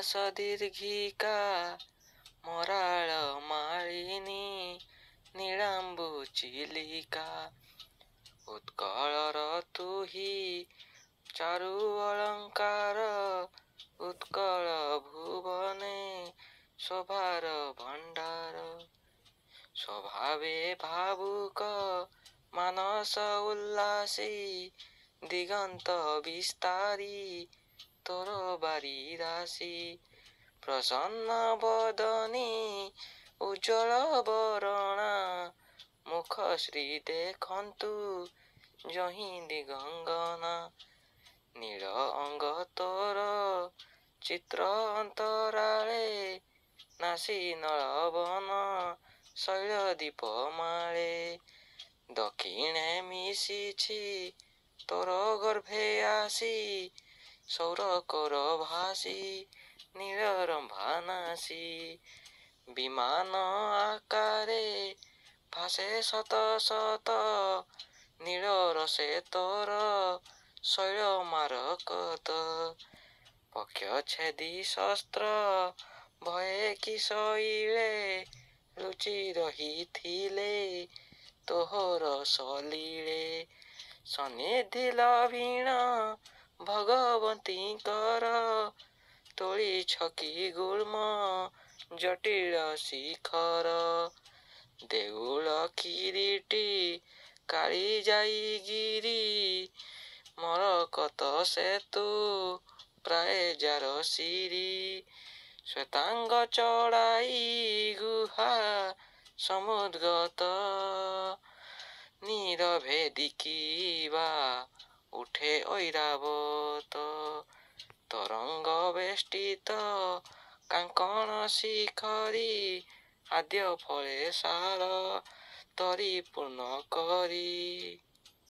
ସଦୀର୍ଘିକା ମରାଳ ମାଳିନୀ ନୀଳାମ୍ବୁ ଚିଲିକା। ଉତ୍କଳର ତୁହି ଚାରୁ ଅଳଙ୍କାର, ଉତ୍କଳ ଭୁବନେ ଶୋଭାର ଭଣ୍ଡାର। ସ୍ୱଭାବେ ଭାବୁକ ମାନସ ଉଲ୍ଲାସୀ, ଦିଗନ୍ତ ବିସ୍ତାରୀ ତୋର ବାରି ରାଶି। ପ୍ରସନ୍ନ ବଦନୀ ଉଜ୍ଜ୍ୱଳ ବରଣା, ମୁଖଶ୍ରୀ ଦେଖନ୍ତୁ ଯହିଁ ଦିଗଙ୍ଗନା। ନୀଳ ଅଙ୍ଗ ତୋର ଚିତ୍ର ଅନ୍ତରାଳେ, ନାସି ନଳବନ ଶୈଳ ଦୀପ ମାଳେ। ଦକ୍ଷିଣେ ମିଶିଛି ତୋର ଗର୍ଭେ ଆସି, ସୌର କର ଭାସି ନୀଳରମ୍ଭା ନାସି। ବିମାନ ଆକାରେ ଭାସେ ଶତ ଶତ, ନୀଳ ରସେ ତୋର ଶୈଳ ମାରକତ। ପକ୍ଷ ଛେଦି ଶସ୍ତ୍ର ଭୟେ କି ଶୈଳେ, ଲୁଚି ରହିଥିଲେ ତୋହର ସଲିଳେ। ସନ୍ନିଧି ଲଭିଣ ଭଗବତୀଙ୍କର, ତୋଳିଛ କି ଗୁଳ୍ମ ଜଟିଳ ଶିଖର। ଦେଉଳ କିରୀଟୀ କାଳିଜାଇ ଗିରି, ମରକତ ସେତୁ ପ୍ରାୟ ଜାରଶିରୀ। ଶ୍ୱେତାଙ୍ଗ ଚଢ଼ାଇ ଗୁହା ସମୁଦ୍ଗତ, ନୀରଭେ ଦେଖିବା ଉଠେ ଐରାବତ। ତରଙ୍ଗ ବେଷ୍ଟିତ କାଙ୍କଣ ଶିଖରୀ, ଆଦ୍ୟ ଫଳେ ସାର ତରି ପୂର୍ଣ୍ଣ କରି।